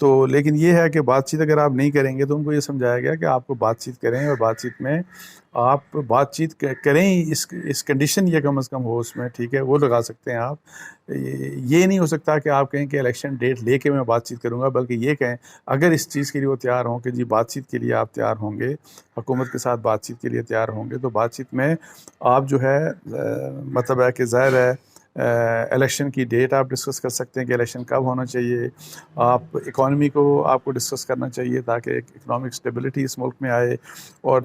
تو لیکن یہ ہے کہ بات چیت اگر آپ نہیں کریں گے تو ان کو یہ سمجھایا گیا کہ آپ کو بات چیت کریں، اور بات چیت میں آپ بات چیت کریں، اس کنڈیشن یہ کم از کم ہو اس میں، ٹھیک ہے، وہ لگا سکتے ہیں آپ۔ یہ نہیں ہو سکتا کہ آپ کہیں کہ الیکشن ڈیٹ لے کے میں بات چیت کروں گا، بلکہ یہ کہیں اگر اس چیز کے لیے وہ تیار ہوں کہ جی بات چیت کے لیے آپ تیار ہوں گے، حکومت کے ساتھ بات چیت کے لیے تیار ہوں گے، تو بات چیت میں آپ جو ہے مطلب ہے کہ ظاہر ہے الیکشن کی ڈیٹ آپ ڈسکس کر سکتے ہیں کہ الیکشن کب ہونا چاہیے، آپ اکانومی کو آپ کو ڈسکس کرنا چاہیے تاکہ ایک اکنامک اسٹیبلٹی اس ملک میں آئے، اور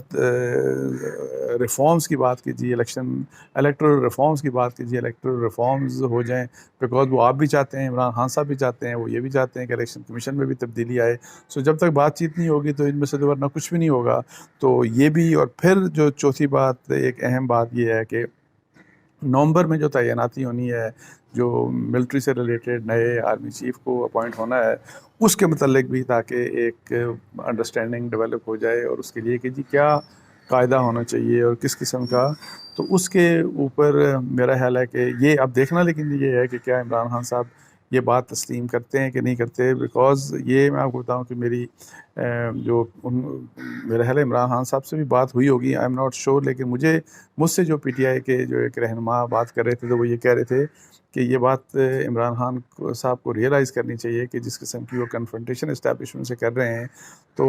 ریفارمز کی بات کیجیے، الیکٹرل ریفارمز کی بات کیجیے، الیکٹرل ریفارمز ہو جائیں، بیکاز وہ آپ بھی چاہتے ہیں، عمران خان صاحب بھی چاہتے ہیں، وہ یہ بھی چاہتے ہیں کہ الیکشن کمیشن میں بھی تبدیلی آئے۔ سو جب تک بات چیت نہیں ہوگی تو ان میں سے تو ورنہ کچھ بھی نہیں ہوگا۔ تو یہ بھی، اور پھر جو چوتھی بات، ایک اہم بات یہ ہے کہ نومبر میں جو تعیناتی ہونی ہے، جو ملٹری سے ریلیٹڈ نئے آرمی چیف کو اپوائنٹ ہونا ہے، اس کے متعلق بھی تاکہ ایک انڈرسٹینڈنگ ڈیولپ ہو جائے، اور اس کے لیے کہ جی کیا قاعدہ ہونا چاہیے اور کس قسم کا، تو اس کے اوپر میرا خیال ہے کہ یہ اب دیکھنا، لیکن یہ ہے کہ کیا عمران خان صاحب یہ بات تسلیم کرتے ہیں کہ نہیں کرتے، بیکاز یہ میں آپ کو بتاؤں کہ میری میرا خیال ہے عمران خان صاحب سے بھی بات ہوئی ہوگی، آئی ایم ناٹ شیور، لیکن مجھ سے جو پی ٹی آئی کے جو ایک رہنما بات کر رہے تھے تو وہ یہ کہہ رہے تھے کہ یہ بات عمران خان صاحب کو ریئلائز کرنی چاہیے کہ جس قسم کی وہ کنفرنٹیشن اسٹیبلشمنٹ سے کر رہے ہیں، تو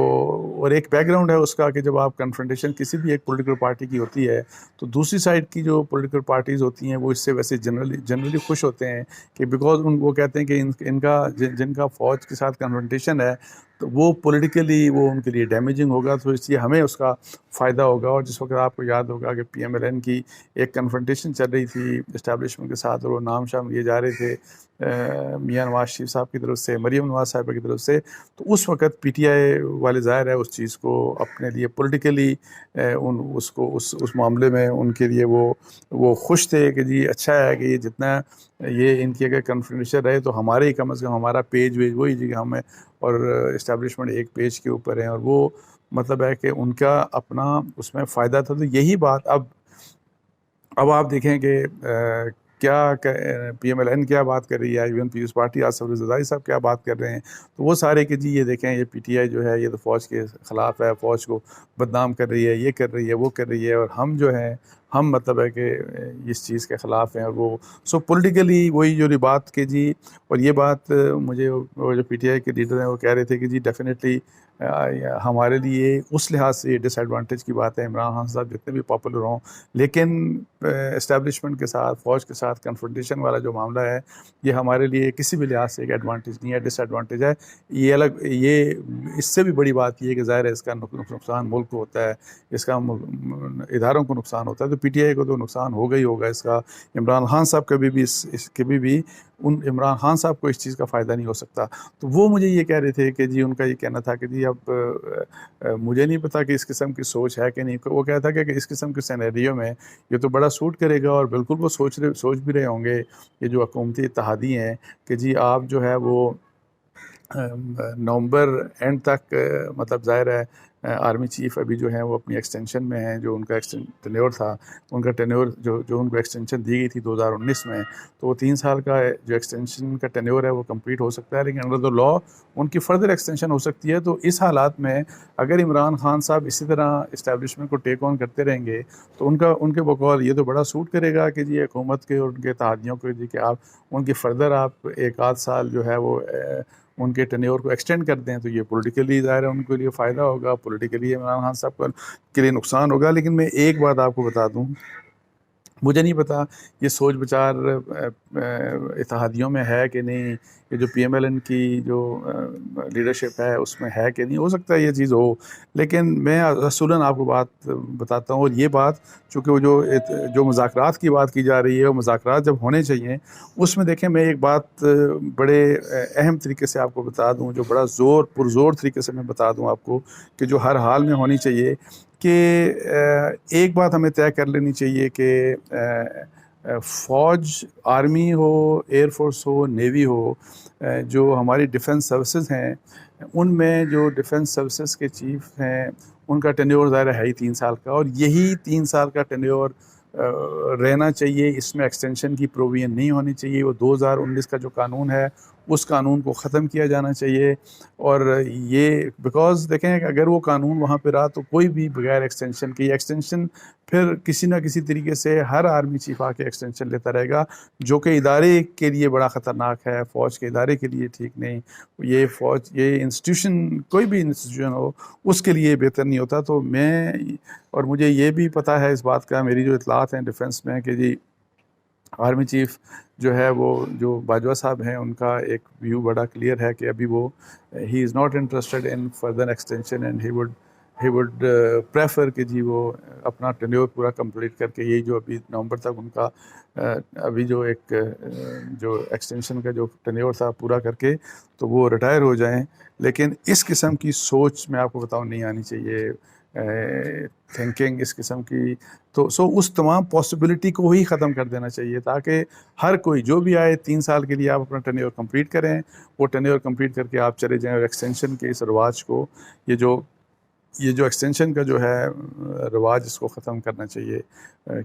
اور ایک بیک گراؤنڈ ہے اس کا کہ جب آپ کنفرنٹیشن کسی بھی ایک پولیٹیکل پارٹی کی ہوتی ہے تو دوسری سائڈ کی جو پولیٹیکل پارٹیز ہوتی ہیں وہ اس سے ویسے جنرلی خوش ہوتے ہیں کہ بیکاز وہ کہتے ہیں کہ ان کا جن کا فوج کے ساتھ کنفرنٹیشن ہے تو وہ پولیٹیکلی وہ ان کے لیے ڈیمیجنگ ہوگا، تو اس لیے ہمیں اس کا فائدہ ہوگا۔ اور جس وقت آپ کو یاد ہوگا کہ پی ایم ایل این کی ایک کنفرنٹیشن چل رہی تھی اسٹیبلشمنٹ کے ساتھ، اور وہ نام شام لیے جا رہے تھے میاں نواز شریف صاحب کی طرف سے، مریم نواز صاحبہ کی طرف سے، تو اس وقت پی ٹی آئی والے ظاہر ہے اس چیز کو اپنے لیے پولیٹیکلی اس معاملے میں ان کے لیے وہ خوش تھے کہ جی اچھا ہے کہ یہ جتنا یہ ان کی اگر کنفرنٹیشن رہے تو ہمارے ہی کم از کم ہمارا پیج وہی جگہ ہمیں، اور اسٹیبلشمنٹ ایک پیج کے اوپر ہیں، اور وہ مطلب ہے کہ ان کا اپنا اس میں فائدہ تھا۔ تو یہی بات اب آپ دیکھیں کہ کیا پی ایم ایل این کیا بات کر رہی ہے، ایون پیپلز پارٹی آصف زرداری صاحب کیا بات کر رہے ہیں، تو وہ سارے کہ جی یہ دیکھیں یہ پی ٹی آئی جو ہے یہ تو فوج کے خلاف ہے، فوج کو بدنام کر رہی ہے، یہ کر رہی ہے، وہ کر رہی ہے، اور ہم جو ہیں ہم مطلب ہے کہ اس چیز کے خلاف ہیں، اور وہ سو پولیٹیکلی وہی جو بات کہ جی، اور یہ بات مجھے وہ جو پی ٹی آئی کے لیڈر ہیں وہ کہہ رہے تھے کہ جی ڈیفینیٹلی ہمارے لیے اس لحاظ سے ڈس ایڈوانٹیج کی بات ہے، عمران خان صاحب جتنے بھی پاپولر ہوں، لیکن اسٹیبلشمنٹ کے ساتھ، فوج کے ساتھ کنفرنٹیشن والا جو معاملہ ہے یہ ہمارے لیے کسی بھی لحاظ سے ایک ایڈوانٹیج نہیں ہے، ڈس ایڈوانٹیج ہے۔ یہ اس سے بھی بڑی بات یہ ہے کہ ظاہر ہے اس کا نقصان ملک کو ہوتا ہے، اس کا اداروں کو نقصان ہوتا ہے، تو پی ٹی آئی کو تو نقصان ہوگا ہی ہوگا اس کا۔ عمران خان صاحب کبھی بھی عمران خان صاحب کو اس چیز کا فائدہ نہیں ہو سکتا۔ تو وہ مجھے یہ کہہ رہے تھے کہ جی ان کا یہ کہنا تھا کہ جی اب مجھے نہیں پتا کہ اس قسم کی سوچ ہے کہ نہیں، وہ کہتا کہ اس قسم کے سینیریو میں یہ تو بڑا سوٹ کرے گا، اور بالکل وہ سوچ بھی رہے ہوں گے یہ جو حکومتی اتحادی ہیں کہ جی آپ جو ہے وہ نومبر اینڈ تک مطلب ظاہر ہے آرمی چیف ابھی جو ہیں وہ اپنی ایکسٹینشن میں ہیں، جو ان کا ٹینیور تھا، ان کا ٹینیور جو ان کو ایکسٹینشن دی گئی تھی 2019 میں، تو وہ 3 سال کا جو ایکسٹینشن کا ٹینیور ہے وہ کمپلیٹ ہو سکتا ہے، لیکن انڈر دا لا ان کی فردر ایکسٹینشن ہو سکتی ہے۔ تو اس حالات میں اگر عمران خان صاحب اسی طرح اسٹیبلشمنٹ کو ٹیک آن کرتے رہیں گے تو ان کے بقول یہ تو بڑا سوٹ کرے گا کہ جی حکومت کے اور ان کے اتحادیوں کو جی کہ آپ ان کی فردر آپ 1 آدھ سال جو ہے وہ ان کے ٹینیور کو ایکسٹینڈ کر دیں، تو یہ پولیٹیکلی ظاہر ہے ان کے لیے فائدہ ہوگا، پولیٹیکلی عمران خان صاحب کے لیے نقصان ہوگا۔ لیکن میں ایک بات آپ کو بتا دوں، مجھے نہیں پتا یہ سوچ بچار اتحادیوں میں ہے کہ نہیں، یہ جو پی ایم ایل این کی جو لیڈرشپ ہے اس میں ہے کہ نہیں، ہو سکتا ہے یہ چیز ہو، لیکن میں اصولاً آپ کو بات بتاتا ہوں، اور یہ بات چونکہ وہ جو مذاکرات کی بات کی جا رہی ہے، وہ مذاکرات جب ہونے چاہیے اس میں دیکھیں میں ایک بات بڑے اہم طریقے سے آپ کو بتا دوں، جو بڑا پرزور طریقے سے میں بتا دوں آپ کو کہ جو ہر حال میں ہونی چاہیے، کہ ایک بات ہمیں طے کر لینی چاہیے کہ فوج، آرمی ہو، ایئر فورس ہو، نیوی ہو، جو ہماری ڈیفنس سروسز ہیں، ان میں جو ڈیفنس سروسز کے چیف ہیں ان کا ٹینیور ظاہر ہے ہی 3 سال کا، اور یہی 3 سال کا ٹینیور رہنا چاہیے، اس میں ایکسٹینشن کی پروویژن نہیں ہونی چاہیے۔ وہ 2019 کا جو قانون ہے اس قانون کو ختم کیا جانا چاہیے. اور یہ بیکاز دیکھیں کہ اگر وہ قانون وہاں پہ رہا تو کوئی بھی بغیر ایکسٹینشن کی ایکسٹینشن پھر کسی نہ کسی طریقے سے ہر آرمی چیف آ کے ایکسٹینشن لیتا رہے گا، جو کہ ادارے کے لیے بڑا خطرناک ہے، فوج کے ادارے کے لیے ٹھیک نہیں. یہ انسٹیٹیوشن کوئی بھی انسٹیٹیوشن ہو اس کے لیے بہتر نہیں ہوتا. تو میں اور مجھے یہ بھی پتہ ہے اس بات کا، میری جو اطلاعات ہیں ڈیفنس میں، کہ جی آرمی چیف جو ہے وہ جو باجوہ صاحب ہیں ان کا ایک ویو بڑا کلیئر ہے کہ ابھی وہ he is not interested in further extension and he would prefer کہ جی وہ اپنا ٹینیور پورا کمپلیٹ کر کے یہی جو ابھی نومبر تک ان کا ابھی جو ایک جو ایکسٹینشن کا جو ٹینیور تھا پورا کر کے تو وہ ریٹائر ہو جائیں. لیکن اس قسم کی سوچ میں آپ کو بتاؤں نہیں آنی چاہیے، تھنکنگ اس قسم کی. تو اس تمام پاسبلٹی کو ہی ختم کر دینا چاہیے تاکہ ہر کوئی جو بھی آئے 3 سال کے لیے آپ اپنا ٹینیور کمپلیٹ کریں، وہ ٹینیور کمپلیٹ کر کے آپ چلے جائیں. اور ایکسٹینشن کے اس رواج کو، یہ جو ایکسٹینشن کا جو ہے رواج، اس کو ختم کرنا چاہیے.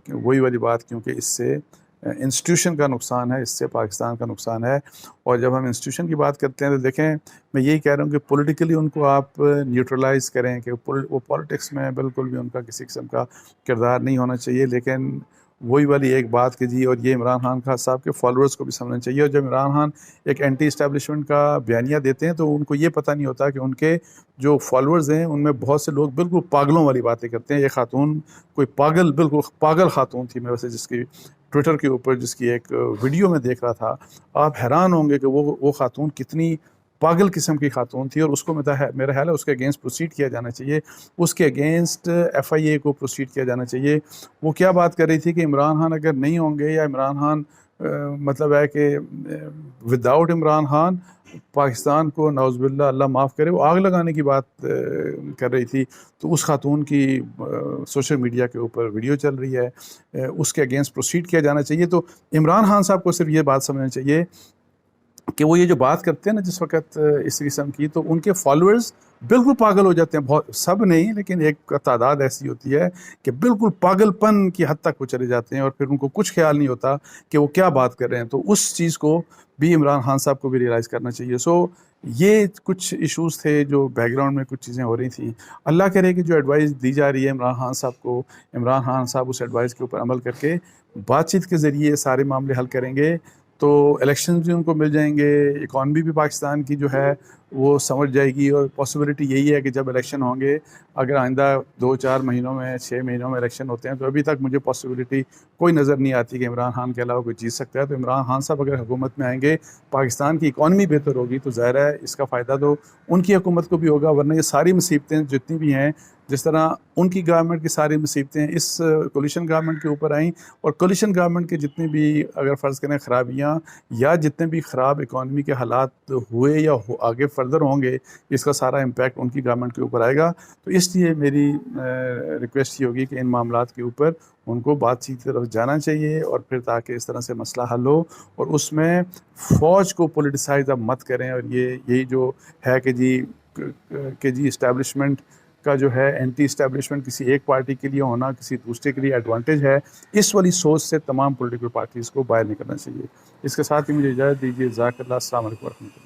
وہی والی بات، کیونکہ اس سے انسٹیٹیوشن کا نقصان ہے، اس سے پاکستان کا نقصان ہے. اور جب ہم انسٹیٹیوشن کی بات کرتے ہیں تو دیکھیں میں یہی کہہ رہا ہوں کہ پولیٹیکلی ان کو آپ نیوٹرلائز کریں کہ وہ پالیٹکس میں بالکل بھی ان کا کسی قسم کا کردار نہیں ہونا چاہیے. لیکن وہی والی ایک بات کہ جی، اور یہ عمران خان صاحب کے فالوورز کو بھی سمجھنا چاہیے. اور جب عمران خان ایک اینٹی اسٹیبلشمنٹ کا بیانیہ دیتے ہیں تو ان کو یہ پتہ نہیں ہوتا کہ ان کے جو فالوورز ہیں ان میں بہت سے لوگ بالکل پاگلوں والی باتیں کرتے ہیں. یہ خاتون کوئی بالکل پاگل خاتون تھی. میں ویسے جس کی ٹویٹر کے اوپر جس کی ایک ویڈیو میں دیکھ رہا تھا، آپ حیران ہوں گے کہ وہ خاتون کتنی پاگل قسم کی خاتون تھی. اور اس کو میرا خیال ہے اس کے اگینسٹ پروسیڈ کیا جانا چاہیے، اس کے اگینسٹ FIA کو پروسیڈ کیا جانا چاہیے. وہ کیا بات کر رہی تھی کہ عمران خان اگر نہیں ہوں گے، یا عمران خان مطلب ہے کہ وداؤٹ عمران خان پاکستان کو نعوذ باللہ اللہ معاف کرے وہ آگ لگانے کی بات کر رہی تھی. تو اس خاتون کی سوشل میڈیا کے اوپر ویڈیو چل رہی ہے، اس کے اگینسٹ پروسیڈ کیا جانا چاہیے. تو عمران خان صاحب کو صرف یہ بات سمجھنا چاہیے کہ وہ یہ جو بات کرتے ہیں نا جس وقت اس قسم کی، تو ان کے فالوورز بالکل پاگل ہو جاتے ہیں. بہت سب نہیں، لیکن ایک تعداد ایسی ہوتی ہے کہ بالکل پاگل پن کی حد تک وہ چلے جاتے ہیں اور پھر ان کو کچھ خیال نہیں ہوتا کہ وہ کیا بات کر رہے ہیں. تو اس چیز کو بھی عمران خان صاحب کو بھی ریئلائز کرنا چاہیے. یہ کچھ ایشوز تھے جو بیک گراؤنڈ میں کچھ چیزیں ہو رہی تھیں. اللہ کرے کہ جو ایڈوائز دی جا رہی ہے عمران خان صاحب کو، عمران خان صاحب اس ایڈوائز کے اوپر عمل کر کے بات چیت کے ذریعے سارے معاملے حل کریں گے تو الیکشن بھی ان کو مل جائیں گے. اکانومی بھی پاکستان کی جو ہے وہ سمجھ جائے گی. اور پاسبلٹی یہی ہے کہ جب الیکشن ہوں گے، اگر آئندہ 2-4 مہینوں میں 6 مہینوں میں الیکشن ہوتے ہیں، تو ابھی تک مجھے پاسبلٹی کوئی نظر نہیں آتی کہ عمران خان کے علاوہ کوئی جیت سکتا ہے. تو عمران خان صاحب اگر حکومت میں آئیں گے، پاکستان کی اکانومی بہتر ہوگی تو ظاہر ہے اس کا فائدہ تو ان کی حکومت کو بھی ہوگا. ورنہ یہ ساری مصیبتیں جتنی بھی ہیں، جس طرح ان کی گورنمنٹ کی ساری مصیبتیں اس کولیشن گورنمنٹ کے اوپر آئیں، اور کولیشن گورنمنٹ کے جتنے بھی اگر فرض کریں خرابیاں یا جتنے بھی خراب اکانومی کے حالات ہوئے یا آگے فردر ہوں گے، اس کا سارا امپیکٹ ان کی گورنمنٹ کے اوپر آئے گا. تو اس لیے میری ریکویسٹ یہ ہوگی کہ ان معاملات کے اوپر ان کو بات چیت کی طرف جانا چاہیے، اور پھر تاکہ اس طرح سے مسئلہ حل ہو. اور اس میں فوج کو پولیٹیسائز اب مت کریں. اور یہی جو ہے کہ جی اسٹیبلشمنٹ کا جو ہے اینٹی اسٹیبلشمنٹ کسی ایک پارٹی کے لیے ہونا کسی دوسرے کے لیے ایڈوانٹیج ہے، اس والی سوچ سے تمام پولیٹیکل پارٹیز کو باہر نکلنا چاہیے. اس کے ساتھ ہی مجھے اجازت دیجیے. جزاک اللہ. السلام علیکم ورحمۃ اللہ.